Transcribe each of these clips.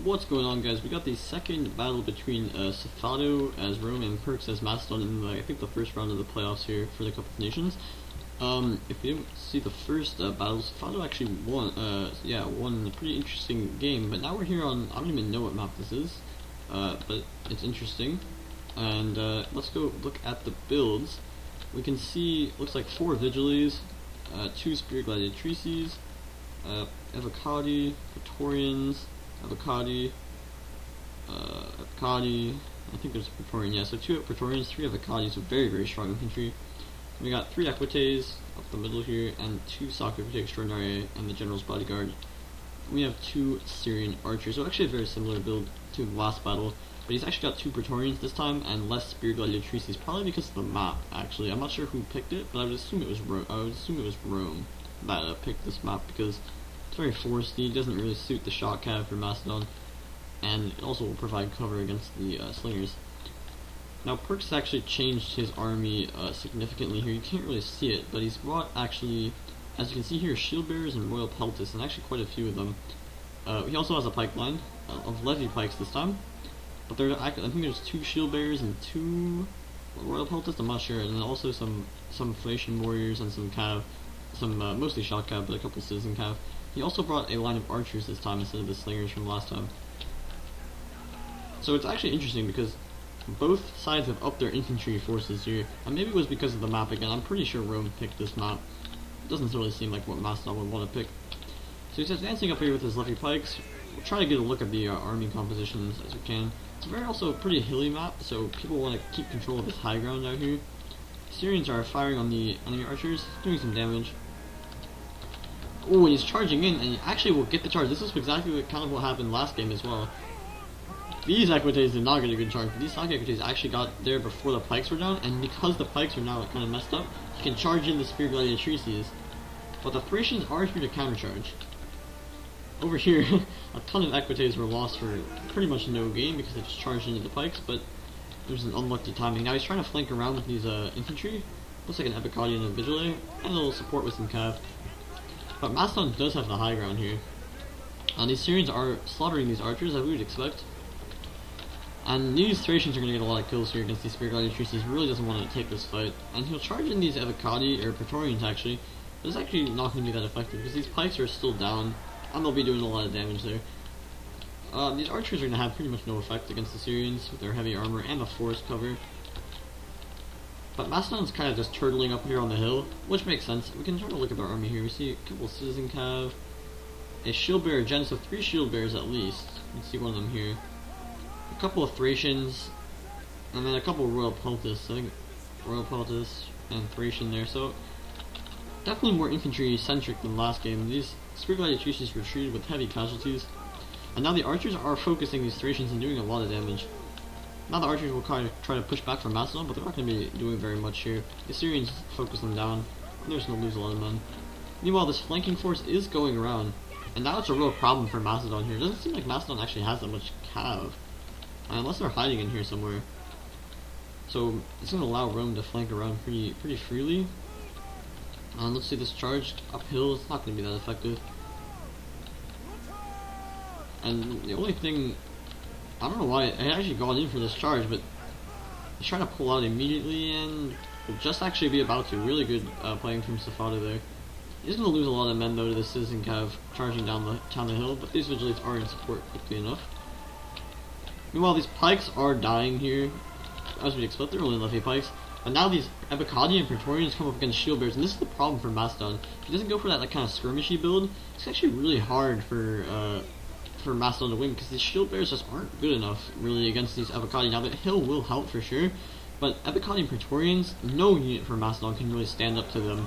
What's going on, guys? We got the second battle between Sofado as Rome and Pirx as Makedon in I think the first round of the playoffs here for the Cup of Nations. If you didn't see the first battle, Sofado actually won. Won a pretty interesting game. But now we're here on, I don't even know what map this is, but it's interesting. And let's go look at the builds. We can see looks like 4 Vigiles, 2 Spirit Gladiatrices, Avocadi, Praetorians, Avocadi, I think there's a Praetorian, yeah, so 2 Praetorians, 3 Avocadi, so very, very strong infantry. We got 3 Equites up the middle here, and 2 Soccer Extraordinary and the General's Bodyguard. We have 2 Syrian Archers, so actually a very similar build to the last battle, but he's actually got 2 Praetorians this time, and less Spirit Gladiatrices, probably because of the map, actually. I'm not sure who picked it, but I would assume it was Rome that picked this map, because it's very foresty, it doesn't really suit the shot cav for Makedon, and it also will provide cover against the slingers. Now Pirx actually changed his army significantly here. You can't really see it, but he's brought actually, as you can see here, shield bearers and royal peltists, and actually quite a few of them. He also has a pipeline of levy pikes this time, but I think there's 2 shield bearers and 2 royal peltists. I'm not sure, and then also some Thracian warriors and some cav, mostly shot cav, but a couple citizen cav. He also brought a line of archers this time instead of the slingers from last time. So it's actually interesting because both sides have upped their infantry forces here, and maybe it was because of the map again. I'm pretty sure Rome picked this map. It doesn't really seem like what Makedon would want to pick. So he's advancing up here with his levy pikes. We'll try to get a look at the army compositions as we can. It's also a pretty hilly map, so people want to keep control of this high ground out here. Syrians are firing on the enemy archers, doing some damage. Oh, and he's charging in, and he actually will get the charge. This is exactly what happened last game as well. These Equites did not get a good charge, but these Soccer Equites actually got there before the pikes were down, and because the pikes are now kind of messed up, he can charge in the Spirit Gladiatrices. But the Thracians are here to countercharge. Over here, a ton of Equites were lost for pretty much no gain because they just charged into the pikes, but there's an unlucky timing. Now he's trying to flank around with these infantry. Looks like an Epicadi and a Vigile, and a little support with some cav. But Makedon does have the high ground here. These Syrians are slaughtering these archers, as we would expect. And these Thracians are going to get a lot of kills here against these Spirit Gladiatrices. He really doesn't want to take this fight. And he'll charge in these Avocadi, or Praetorians actually. But it's actually not going to be that effective, because these pikes are still down, and they'll be doing a lot of damage there. These archers are going to have pretty much no effect against the Syrians, with their heavy armor and the forest cover. But Makedon's kind of just turtling up here on the hill, which makes sense. We can try to look at their army here. We see a couple citizen cav, a shield bearer gen, so 3 shield bearers at least. You can see one of them here. A couple of Thracians, and then a couple of royal peltists. I think royal peltists and Thracian there. So definitely more infantry centric than last game. These Spirit Gladiatrices retreated with heavy casualties, and now the archers are focusing these Thracians and doing a lot of damage. Now the archers will kind of try to push back from Makedon, but they're not going to be doing very much here. The Syrians focus them down, and they're just going to lose a lot of men. Meanwhile, this flanking force is going around, and now it's a real problem for Makedon here. It doesn't seem like Makedon actually has that much cav, unless they're hiding in here somewhere. So it's going to allow Rome to flank around pretty freely. Let's see this charge uphill. It's not going to be that effective. And the only thing, I don't know why I actually got in for this charge, but he's trying to pull out immediately and will just actually be about to. Really good playing from Sofado there. He's going to lose a lot of men though to the citizen cav charging down the hill, but these Vigiles are in support quickly enough. Meanwhile, these pikes are dying here, as we'd expect. They're only levy pikes. But now these Epicadi and Praetorians come up against shield bearers, and this is the problem for Makedon. If he doesn't go for that kind of skirmishy build, it's actually really hard for Makedon to win, because these shield bearers just aren't good enough, really, against these Epicadi. Now, the hill will help for sure, but Epicadi and Praetorians, no unit for Makedon can really stand up to them.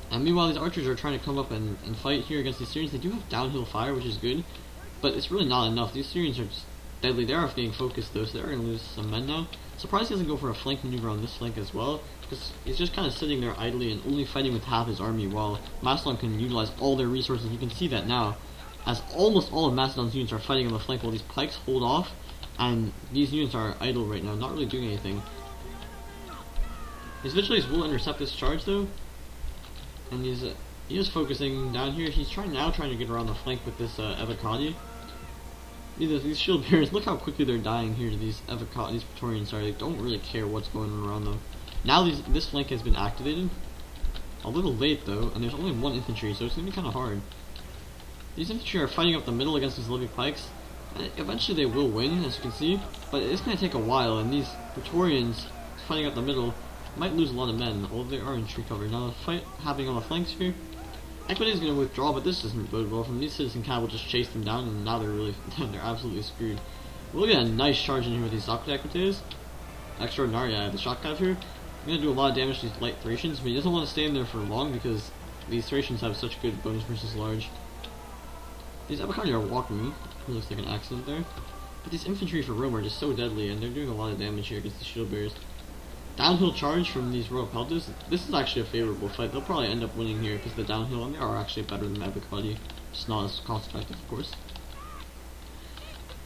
And meanwhile, these archers are trying to come up and fight here against these Syrians. They do have downhill fire, which is good, but it's really not enough. These Syrians are just deadly. They are getting focused though, so they're going to lose some men now. Surprised he doesn't go for a flank maneuver on this flank as well, because he's just kind of sitting there idly and only fighting with half his army, while Makedon can utilize all their resources. You can see that now, as almost all of Makedon's units are fighting on the flank while these pikes hold off, and these units are idle right now, not really doing anything. His Vigiles will intercept this charge though, and he is focusing down here. He's trying to get around the flank with this Avocadi. these shield bearers, look how quickly they're dying here to these these Praetorians. Sorry, they don't really care what's going on around them. Now this flank has been activated. A little late though, and there's only one infantry, so it's gonna be kind of hard. These infantry are fighting up the middle against these Livy pikes. And eventually they will win, as you can see, but it's gonna take a while, and these Praetorians fighting up the middle might lose a lot of men, although they are in tree cover. Now the fight happening on the flanks here. Equity is going to withdraw, but this doesn't bode well from these. Citizen Cav will just chase them down, and now they're really, they're absolutely screwed. We'll get a nice charge in here with these Equities. Extraordinary, yeah, the shock cav here. I'm going to do a lot of damage to these light Thracians, but he doesn't want to stay in there for long because these Thracians have such good bonus versus large. These Abacani are walking. It looks like an accident there. But these infantry for Rome are just so deadly, and they're doing a lot of damage here against the shield bearers. Downhill charge from these Royal Peltas. This is actually a favorable fight. They'll probably end up winning here because the downhill, and they are actually better than Abacani. Just not as cost effective, of course.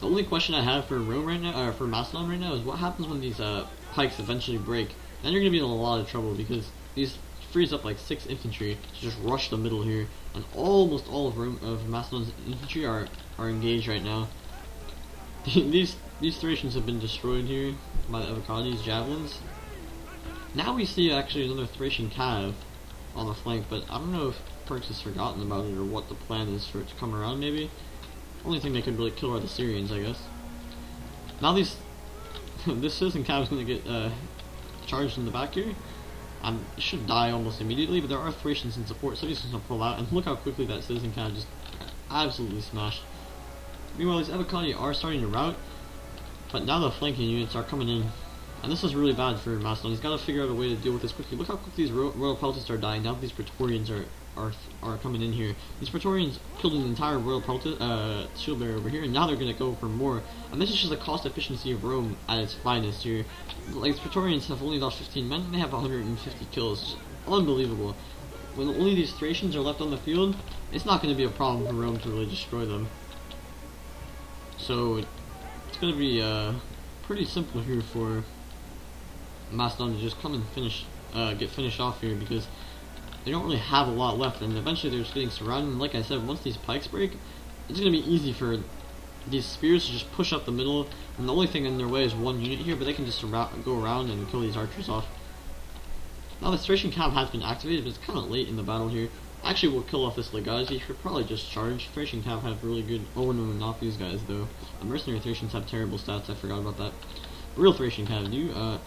The only question I have for Rome right now, or for Macedon right now, is what happens when these pikes eventually break. Then you're going to be in a lot of trouble because these frees up like 6 infantry to just rush the middle here, and almost all of Macedon's infantry are engaged right now. These Thracians have been destroyed here by the Avocadi's javelins. Now we see actually another Thracian cav on the flank, but I don't know if Pirx has forgotten about it or what the plan is for it to come around. Maybe only thing they could really kill are the Syrians, I guess. Now this citizen cav is going to get charged in the back here. It should die almost immediately, but there are Thracians in support, so he's going to pull out. And look how quickly that citizen cav just absolutely smashed. Meanwhile, these Avocadi are starting to rout, but now the flanking units are coming in. And this is really bad for Macedon. He's got to figure out a way to deal with this quickly. Look how quickly these Royal Peltas are dying. Now these Praetorians are coming in here. These Praetorians killed an entire Royal Peltas shield bearer over here, and now they're going to go for more. And this is just the cost efficiency of Rome at its finest here. Like, the Praetorians have only lost 15 men, and they have 150 kills. Just unbelievable. When only these Thracians are left on the field, it's not going to be a problem for Rome to really destroy them. So it's going to be pretty simple here for Macedon to just come and get finished off here, because they don't really have a lot left, and eventually they're just getting surrounded. And like I said, once these pikes break, it's going to be easy for these spears to just push up the middle, and the only thing in their way is one unit here, but they can just go around and kill these archers off. Now the Thracian cav has been activated, but it's kind of late in the battle here. Actually, we'll kill off this Legazi. He should probably just charge. Thracian cav have really good... Oh no, not these guys though. The mercenary Thracians have terrible stats, I forgot about that. Real Thracian cav,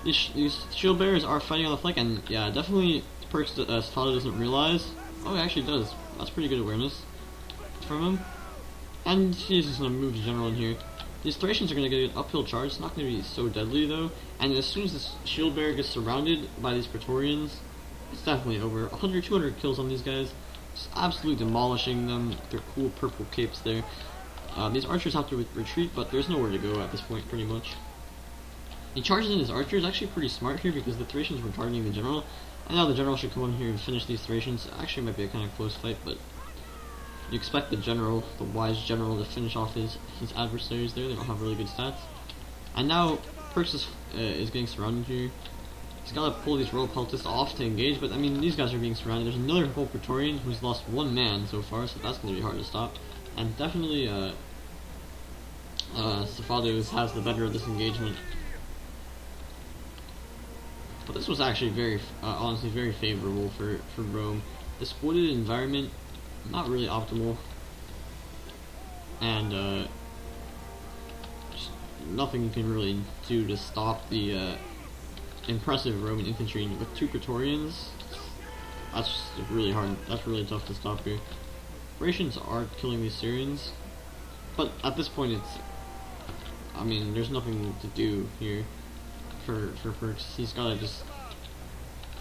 these shield bearers are fighting on the flank, and yeah, definitely Pirx Sofado doesn't realize. Oh, he actually does. That's pretty good awareness from him. And he's just going to move the general in here. These Thracians are going to get an uphill charge. It's not going to be so deadly though. And as soon as this shield bearer gets surrounded by these Praetorians, it's definitely over. 200 kills on these guys. Just absolutely demolishing them. Their cool purple capes there. These archers have to retreat, but there's nowhere to go at this point, pretty much. He charges in his archers, actually pretty smart here because the Thracians were targeting the general. And now the general should come in here and finish these Thracians. Actually, it might be a kind of close fight, but you expect the general, the wise general, to finish off his adversaries there. They don't have really good stats. And now Pirx is getting surrounded here. He's got to pull these Royal Peltas off to engage, but I mean, these guys are being surrounded. There's another whole Praetorian who's lost 1 man so far, so that's going to be hard to stop. And definitely Sofado has the better of this engagement. But this was actually honestly very favorable for Rome. This wooded environment, not really optimal, and just nothing you can really do to stop the impressive Roman infantry with 2 Praetorians. That's just really hard. That's really tough to stop here. Thracians are killing these Syrians, but at this point, I mean, there's nothing to do here. For Pirx, he's gotta just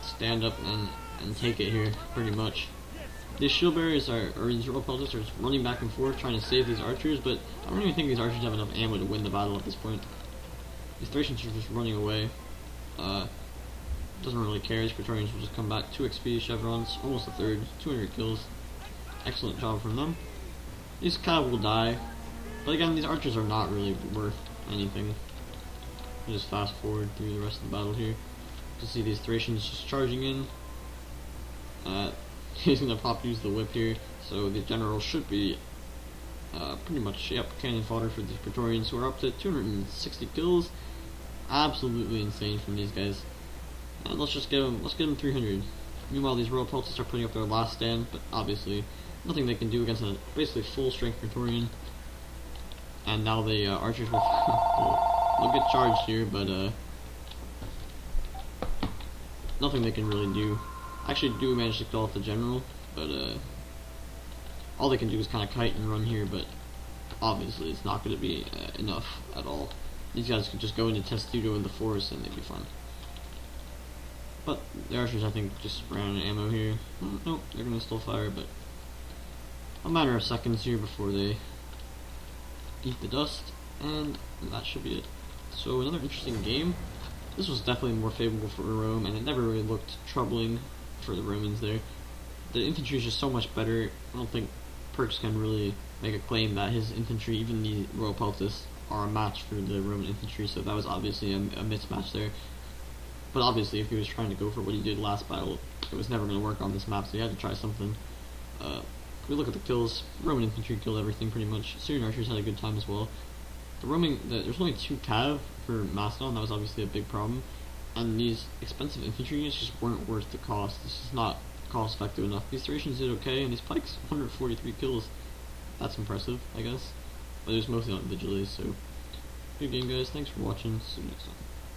stand up and take it here, pretty much. These shield bearers or these Royal Peltas are just running back and forth trying to save these archers, but I don't even think these archers have enough ammo to win the battle at this point. These Thracians are just running away. Doesn't really care. These Praetorians will just come back. 2 XP, chevrons, almost a third, 200 kills. Excellent job from them. These cav will die, but again, these archers are not really worth anything. We'll just fast forward through the rest of the battle here to see these Thracians just charging in. He's gonna use the whip here, so the general should be pretty much, yep, cannon fodder for these Praetorians, who are up to 260 kills. Absolutely insane from these guys. And let's get them 300. Meanwhile, these royal pelts are putting up their last stand, but obviously nothing they can do against a basically full strength Praetorian. And now the archers will will get charged here, but nothing they can really do. Actually, do manage to kill off the general, but all they can do is kind of kite and run here, but obviously it's not going to be enough at all. These guys could just go into Testudo in the forest and they'd be fine. But the archers, I think, just ran out of ammo here. Nope, they're going to still fire, but a matter of seconds here before they eat the dust, and that should be it. So another interesting game. This was definitely more favorable for Rome, and it never really looked troubling for the Romans there. The infantry is just so much better. I don't think Pirx can really make a claim that his infantry, even the Royal Peltists, are a match for the Roman infantry, so that was obviously a mismatch there. But obviously, if he was trying to go for what he did last battle, it was never going to work on this map, so he had to try something. If we look at the kills, Roman infantry killed everything pretty much. Syrian archers had a good time as well. There's only 2 cav for Makedon, that was obviously a big problem. And these expensive infantry units just weren't worth the cost. This is not cost effective enough. These Thracians did okay, and these Pikes, 143 kills. That's impressive, I guess. But it was mostly on Vigiles, so good game, guys. Thanks for watching. See you next time.